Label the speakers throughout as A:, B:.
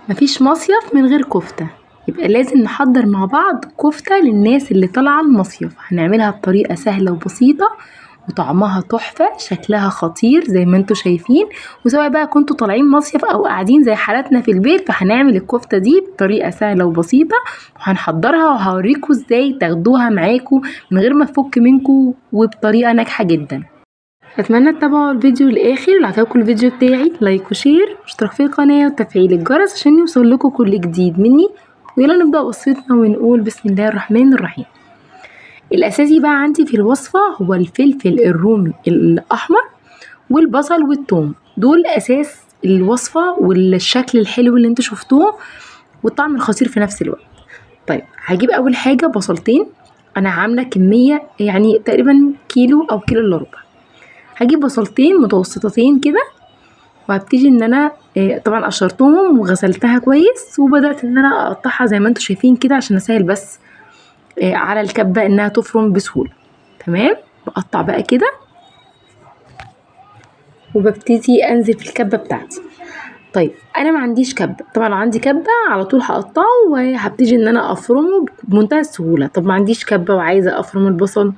A: مفيش مصيف من غير كفتة، يبقى لازم نحضر مع بعض كفتة للناس اللي طالعة المصيف. هنعملها بطريقة سهلة وبسيطة وطعمها تحفة، شكلها خطير زي ما انتوا شايفين. وسواء بقى كنتوا طالعين مصيف او قاعدين زي حالاتنا في البيت، فهنعمل الكفتة دي بطريقة سهلة وبسيطة وهنحضرها وهوريكوا ازاي تاخدوها معاكوا من غير ما تفك منكوا وبطريقة ناجحة جدا. اتمنى تتابعوا الفيديو للاخر. لو عجبكم الفيديو بتاعي لايك وشير واشتراك في القناه وتفعيل الجرس عشان يوصل لكم كل جديد مني. ويلا نبدا وصفتنا ونقول بسم الله الرحمن الرحيم. الاساسي بقى عندي في الوصفه هو الفلفل الرومي الاحمر والبصل والثوم، دول اساس الوصفه والشكل الحلو اللي انتوا شفتوه والطعم الخطير في نفس الوقت. طيب هجيب اول حاجه بصلتين، انا عامله كميه يعني تقريبا كيلو او كيلو الا ربع. هجيب بصلتين متوسطتين كده وهبتدي ان انا طبعا قشرتهم وغسلتها كويس وبدات ان انا اقطعها زي ما انتوا شايفين كده عشان اسهل بس على الكبه انها تفرم بسهوله. تمام، بقطع بقى كده وببتدي انزل في الكبه بتاعتي. طيب انا ما عنديش كبه، طبعا لو عندي كبه على طول هقطعه وهبتدي ان انا افرمه بمنتهى السهوله. طب ما عنديش كبه وعايزه افرم البصل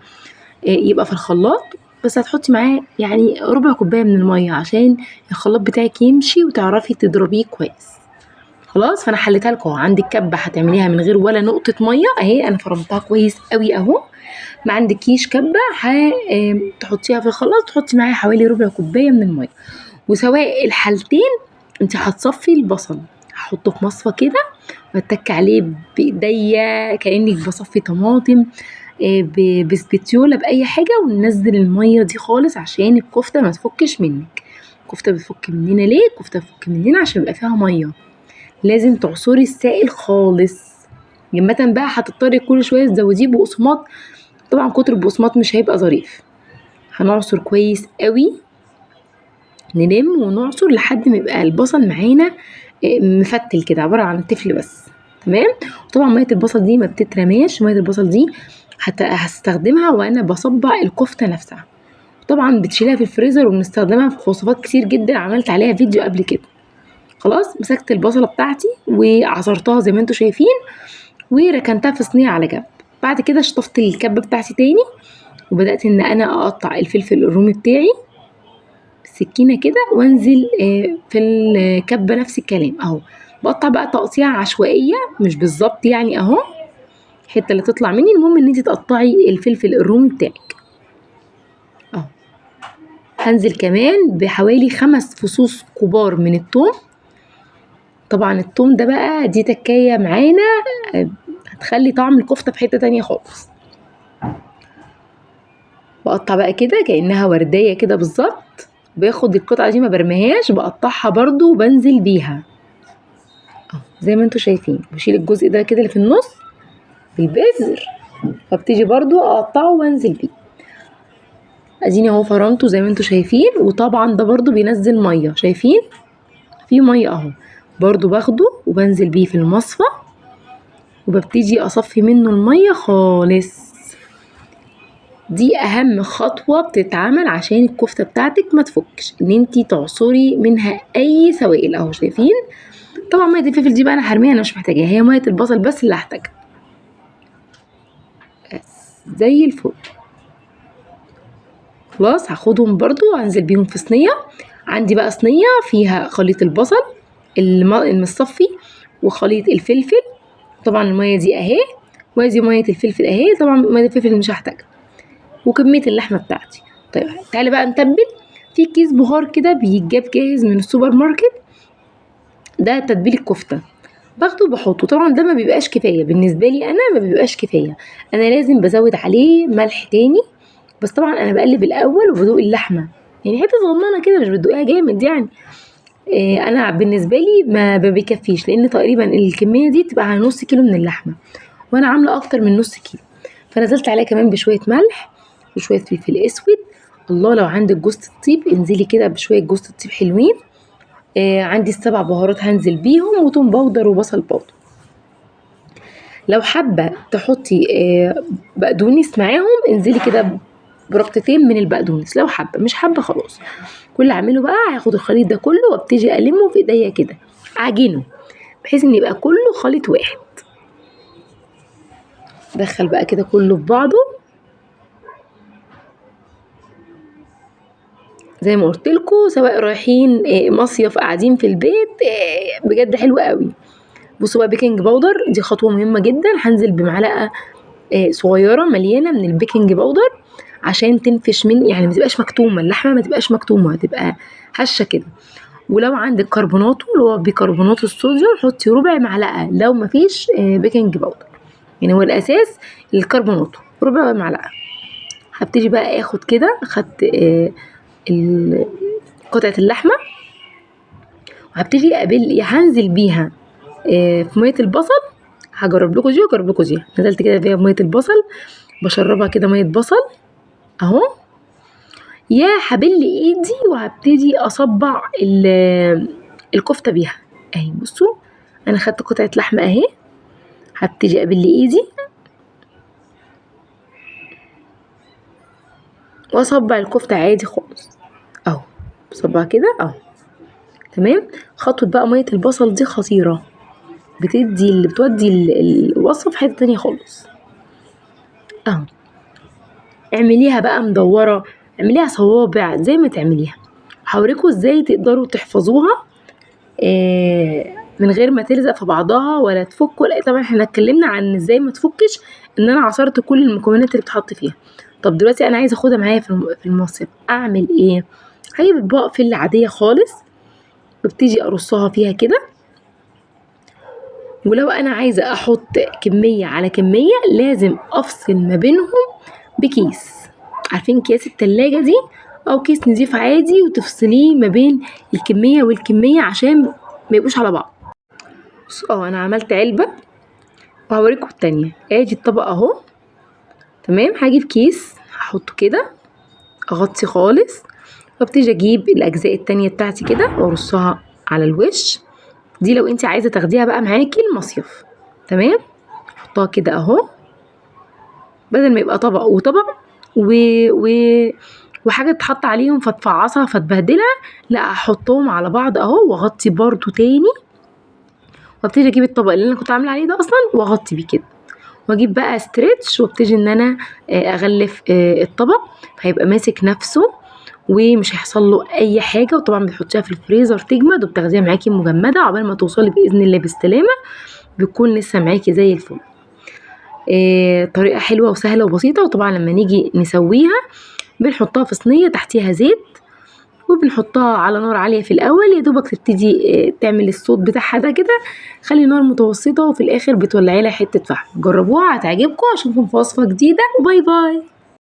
A: يبقى في الخلاط، بس هتحطي معاه يعني ربع كوبايه من الميه عشان الخلاط بتاعك يمشي وتعرفي تضربيه كويس. خلاص، فانا حليتها لكم. عندك كبه هتعمليها من غير ولا نقطه ميه اهي، انا فرمتها كويس قوي اهو. ما عندكيش كبه تحطيها في الخلاط، تحطي معاها حوالي ربع كوبايه من الميه. وسواء الحالتين انت هتصفي البصل، هحطه في مصفى كده واتك عليه بايديا كانك بصفي طماطم بسبتيوله باي حاجه، وننزل الميه دي خالص عشان الكفته ما تفكش منك. الكفته بتفك مننا ليه؟ الكفته بتفك مننا عشان بيبقى فيها ميه، لازم تعصري السائل خالص. جمة بقى هتضطري كل شويه تزوديه بقسماط، طبعا كتر البقسماط مش هيبقى ظريف. هنعصر كويس قوي، نلم ونعصر لحد ما يبقى البصل معانا مفتل كده، عباره عن تفل بس. تمام. وطبعا ميه البصل دي ما بتترماش، ميه البصل دي هستخدمها وانا بصبع الكفته نفسها. طبعا بتشيلها في الفريزر وبنستخدمها في وصفات كتير جدا، عملت عليها فيديو قبل كده. خلاص، مسكت البصله بتاعتي وعصرتها زي ما انتوا شايفين وركنتها في صينيه على جنب. بعد كده شطفت الكبه بتاعتي تاني وبدات ان انا اقطع الفلفل الرومي بتاعي بالسكينه كده وانزل في الكبه نفس الكلام اهو. بقطع بقى تقطيع عشوائيه مش بالظبط يعني اهو، الحته اللي تطلع مني. المهم ان انت تقطعي الفلفل الرومي بتاعك اهو. هنزل كمان بحوالي 5 فصوص كبار من الثوم. طبعا الثوم ده بقى دي تكايه معانا هتخلي طعم الكفته في حته تانية خالص. بقطع بقى كده كانها ورديه كده بالظبط، باخد القطعه دي ما برميهاش، بقطعها برضو وبنزل بيها اهو زي ما انتوا شايفين. بشيل الجزء ده كده اللي في النص بالبذر، فابتدي برضو اقطعه وانزل بيه. اديني اهو فرمته زي ما انتوا شايفين. وطبعا ده برضو بينزل ميه، شايفين في ميه اهو، برضو باخده وبنزل بيه في المصفى وببتدي اصفي منه الميه خالص. دي اهم خطوه بتتعمل عشان الكفته بتاعتك ما تفكش، ان انتي تعصري منها اي سوائل اهو. شايفين طبعا ميه الفلفل دي بقى انا هرميها، انا مش محتاجاها، هي ميه البصل بس اللي هحتاجها. زي الفل. خلاص، هاخدهم برضو وانزل بيهم في صينيه. عندي بقى صينيه فيها خليط البصل المصفي وخليط الفلفل، طبعا الميه دي اهي، وادي ميه الفلفل اهي، طبعا ميه الفلفل مش هحتاجها، وكميه اللحمه بتاعتي. طيب تعالي بقى نتبل. في كيس بهار كده بيتجاب جاهز من السوبر ماركت، ده تتبيل الكفته، باخده بحطه. طبعا ده ما بيبقاش كفايه بالنسبه لي، انا ما بيبقاش كفايه، انا لازم بزود عليه ملح تاني. بس طبعا انا بقلب الاول وبدوق اللحمه، يعني حته صغننه كده مش بتدوقيها جامد يعني. انا بالنسبه لي ما بيكفيش، لان تقريبا الكميه دي بتبقى على نص كيلو من اللحمه وانا عامله اكتر من نص كيلو. فنزلت عليه كمان بشويه ملح وشويه فلفل اسود. الله، لو عندك جوز الطيب انزلي كده بشويه جوز الطيب حلوين. عندي ال7 بهارات هنزل بيهم، وتوم باودر وبصل باودر. لو حابه تحطي بقدونس معاهم انزلي كده بربطتين من البقدونس، لو حابه. مش حابه خلاص. كل اللي اعمله بقى هاخد الخليط ده كله وابتدي المه في ايديا كده، اعجنه. بحيث ان يبقى كله خليط واحد. دخل بقى كده كله في بعضه زي ما قلت لكم، سواء رايحين مصيف قاعدين في البيت، بجد حلو قوي. بصوا بقى بيكنج باودر دي خطوه مهمه جدا. هنزل بمعلقه صغيره مليانه من البيكنج باودر عشان تنفش من، يعني ما تبقاش مكتومه اللحمه، ما تبقاش مكتومه، تبقى هشه كده. ولو عندك كربوناتو اللي هو بيكربونات الصوديوم حطي ربع معلقه، لو ما فيش بيكنج باودر. يعني هو الاساس الكربوناتو، ربع معلقه. هبتدي بقى اخد كده، خدت قطعه اللحمه، وهبتدي هنزل بيها في ميه البصل. هجرب لكم دي واجرب لكم دي. نزلت كده فيها بميه البصل، بشربها كده ميه بصل اهو، يا هبل ايدي وهبتدي اصبع الكفته بيها اهي. بصوا انا خدت قطعه لحمه اهي، هبتدي ابل ايدي واصبع الكفته عادي خالص اهو، بصبع كده اهو. تمام. خطوه بقى ميه البصل دي خطيره، بتودي الوصفه في حته تانية خالص اهو. اعمليها بقى مدوره، اعمليها صوابع زي ما تعمليها. هوريكم ازاي تقدروا تحفظوها من غير ما تلزق في بعضها ولا تفك ولا. طبعا احنا اتكلمنا عن ازاي ما تفكش، ان انا عصرت كل المكونات اللي بتحط فيها. طب دلوقتي انا عايزه اخدها معايا في المصيف، اعمل ايه؟ هجيب اطباق فل عاديه خالص، ببتدي ارصها فيها كده. ولو انا عايزه احط كميه على كميه لازم افصل ما بينهم بكيس. عارفين اكياس التلاجة دي، او كيس نضيف عادي، وتفصليه ما بين الكميه والكميه عشان ما يبقوش على بعض. بصوا انا عملت علبه وهوريكم التانية. ادي الطبق اهو. تمام. هجيب كيس هحطه كده، اغطي خالص، وابتدي اجيب الاجزاء التانية بتاعتي كده وارصها على الوش. دي لو انت عايزه تاخديها بقى معاكي المصيف. تمام. احطها كده اهو، بدل ما يبقى طبق وطبق و... و... وحاجه تحط عليهم فتفعصها فتبهدلها، لا احطهم على بعض اهو، واغطي برضو تاني، وابتدي اجيب الطبق اللي انا كنت عامله عليه ده اصلا واغطي بيه كده، واجيب بقى ستريتش وابتدي ان انا اغلف الطبق، هيبقى ماسك نفسه ومش هيحصل له اي حاجه. وطبعا بتحطيها في الفريزر تجمد، وبتاخديها معاكي مجمده عقبال ما توصلي باذن الله بالسلامه، بتكون لسه معاكي زي الفل. طريقه حلوه وسهله وبسيطه. وطبعا لما نيجي نسويها بنحطها في صينيه تحتيها زيت، وبنحطها على نار عاليه في الاول، يا دوبك تبتدي تعمل الصوت بتاعها ده كده، خلي نار متوسطه، وفي الاخر بتولعي لها حته فحم. جربوها هتعجبكم. اشوفكم في وصفه جديده، وباي باي.